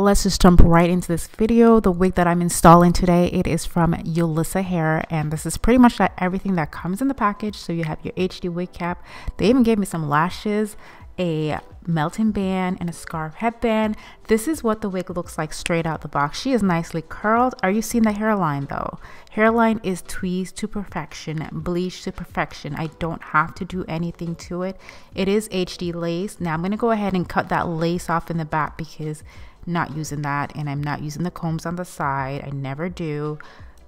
let's just jump right into this video. The wig that I'm installing today, it is from Yolissa hair, and this is pretty much like everything that comes in the package. So you have your HD wig cap. They even gave me some lashes, a melting band, and a scarf headband. This is what the wig looks like straight out the box. She is nicely curled. Are you seeing the hairline though? Hairline is tweezed to perfection, bleached to perfection. I don't have to do anything to it. It is HD lace. Now I'm going to go ahead and cut that lace off in the back because I'm not using that, and I'm not using the combs on the side. I never do.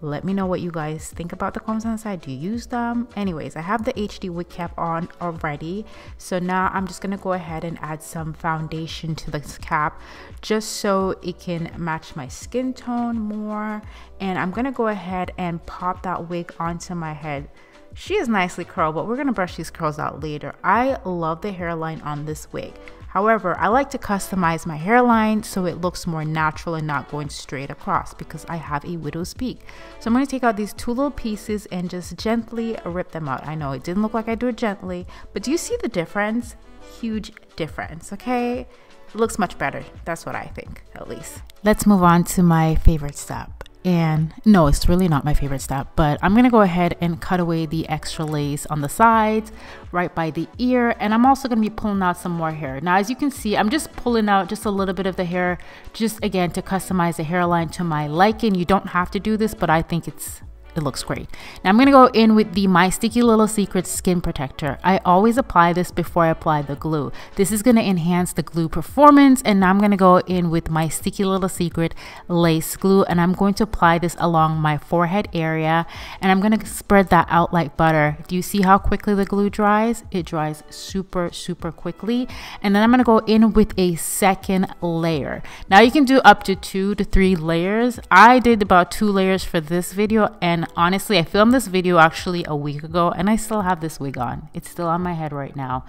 Let me know what you guys think about the combs on the side. Do you use them? Anyways, I have the HD wig cap on already. So now I'm just going to go ahead and add some foundation to this cap just so it can match my skin tone more. And I'm going to go ahead and pop that wig onto my head. She is nicely curled, but we're going to brush these curls out later. I love the hairline on this wig. However, I like to customize my hairline so it looks more natural and not going straight across because I have a widow's peak. So I'm going to take out these two little pieces and just gently rip them out. I know it didn't look like I do it gently, but do you see the difference? Huge difference, okay? It looks much better. That's what I think, at least. Let's move on to my favorite step. And no, it's really not my favorite step, but I'm gonna go ahead and cut away the extra lace on the sides right by the ear, and I'm also gonna be pulling out some more hair. Now as you can see, I'm just pulling out just a little bit of the hair, just again to customize the hairline to my liking. You don't have to do this, but I think it looks great. Now I'm going to go in with the My Sticky Little Secrets Skin Protector. I always apply this before I apply the glue. This is going to enhance the glue performance, and now I'm going to go in with my Sticky Little Secret Lace Glue, and I'm going to apply this along my forehead area, and I'm going to spread that out like butter. Do you see how quickly the glue dries? It dries super quickly. And then I'm going to go in with a second layer. Now you can do up to 2 to 3 layers. I did about 2 layers for this video, and honestly, I filmed this video actually a week ago, and I still have this wig on. It's still on my head right now.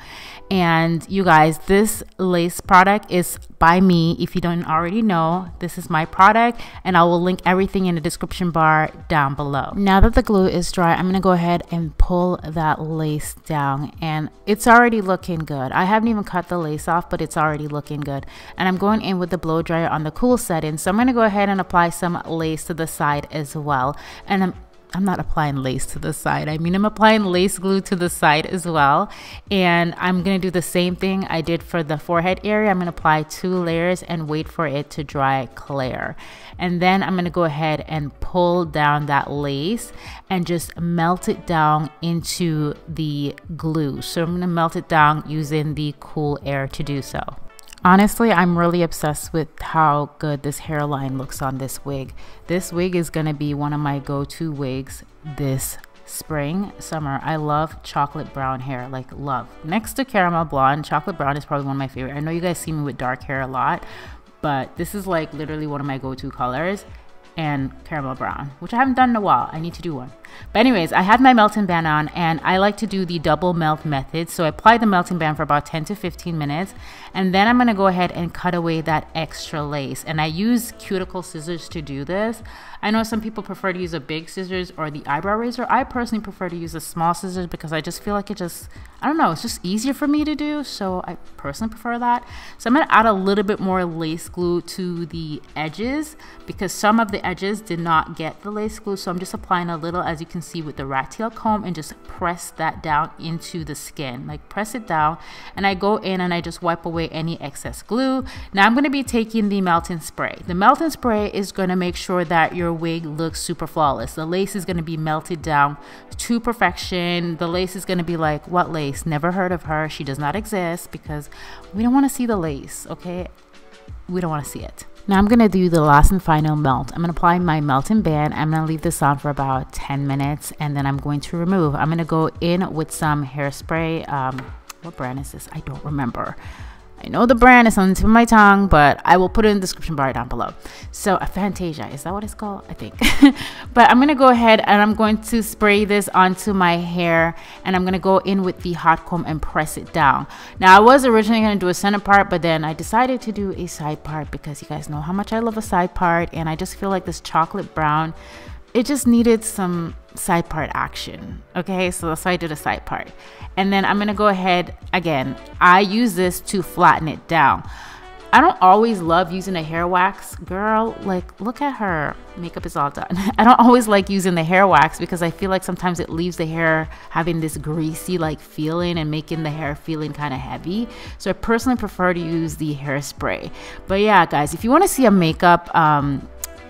And you guys, this lace product is by me. If you don't already know, this is my product, and I will link everything in the description bar down below. Now that the glue is dry, I'm gonna go ahead and pull that lace down, and it's already looking good. I haven't even cut the lace off, but it's already looking good. And I'm going in with the blow dryer on the cool setting, so I'm gonna go ahead and apply some lace to the side as well. And I'm not applying lace to the side. I mean, I'm applying lace glue to the side as well. And I'm going to do the same thing I did for the forehead area. I'm going to apply 2 layers and wait for it to dry clear. And then I'm going to go ahead and pull down that lace and just melt it down into the glue. So I'm going to melt it down using the cool air to do so. Honestly, I'm really obsessed with how good this hairline looks on this wig. This wig is going to be one of my go-to wigs this spring, summer. I love chocolate brown hair, like love. Next to caramel blonde, chocolate brown is probably one of my favorite. I know you guys see me with dark hair a lot, but this is like literally one of my go-to colors. And caramel brown, which I haven't done in a while. I need to do one. But anyways, I had my melting band on, and I like to do the double melt method. So I apply the melting band for about 10 to 15 minutes, and then I'm going to go ahead and cut away that extra lace. And I use cuticle scissors to do this. I know some people prefer to use a big scissors or the eyebrow razor. I personally prefer to use the small scissors because I just feel like it just, I don't know, it's just easier for me to do. So I personally prefer that. So I'm going to add a little bit more lace glue to the edges because some of the edges did not get the lace glue. So I'm just applying a little, as you can see with the rat tail comb, and just press that down into the skin, like press it down. And I go in and I just wipe away any excess glue. Now I'm going to be taking the melting spray. The melting spray is going to make sure that your wig looks super flawless. The lace is going to be melted down to perfection. The lace is going to be like, what lace? Never heard of her. She does not exist, because we don't want to see the lace, okay? We don't want to see it. Now I'm going to do the last and final melt. I'm going to apply my melting band. I'm going to leave this on for about 10 minutes, and then I'm going to remove. I'm going to go in with some hairspray. What brand is this? I don't remember. I know the brand is on the tip of my tongue, but I will put it in the description bar down below. So Fantasia, is that what it's called? I think. But I'm going to go ahead and I'm going to spray this onto my hair, and I'm going to go in with the hot comb and press it down. Now I was originally going to do a center part, but then I decided to do a side part because you guys know how much I love a side part, and I just feel like this chocolate brown, it just needed some side part action. Okay, so that's why I did a side part. And then I'm gonna go ahead again. I use this to flatten it down. I don't always love using a hair wax. Girl, like, look at her. Makeup is all done. I don't always like using the hair wax because I feel like sometimes it leaves the hair having this greasy like feeling and making the hair feeling kind of heavy. So I personally prefer to use the hairspray. But yeah, guys, if you want to see a makeup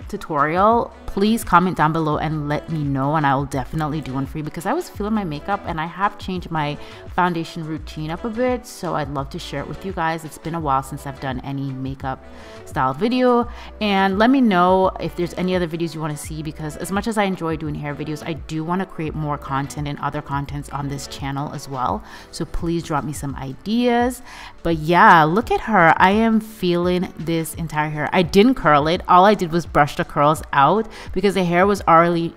tutorial, please comment down below and let me know, and I will definitely do one for you, because I was feeling my makeup and I have changed my foundation routine up a bit, so I'd love to share it with you guys. It's been a while since I've done any makeup style video, and let me know if there's any other videos you want to see, because as much as I enjoy doing hair videos, I do want to create more content and other contents on this channel as well. So please drop me some ideas. But yeah, look at her. I am feeling this entire hair. I didn't curl it. All I did was brush the curls out because the hair was already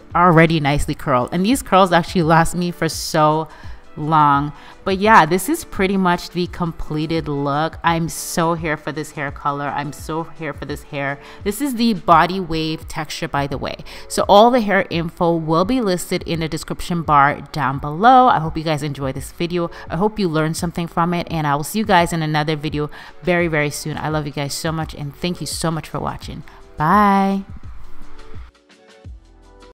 nicely curled, and these curls actually last me for so long. But yeah, this is pretty much the completed look. I'm so here for this hair color. I'm so here for this hair. This is the body wave texture, by the way. So all the hair info will be listed in the description bar down below. I hope you guys enjoy this video. I hope you learned something from it, and I will see you guys in another video very, very soon. I love you guys so much, and thank you so much for watching. Bye.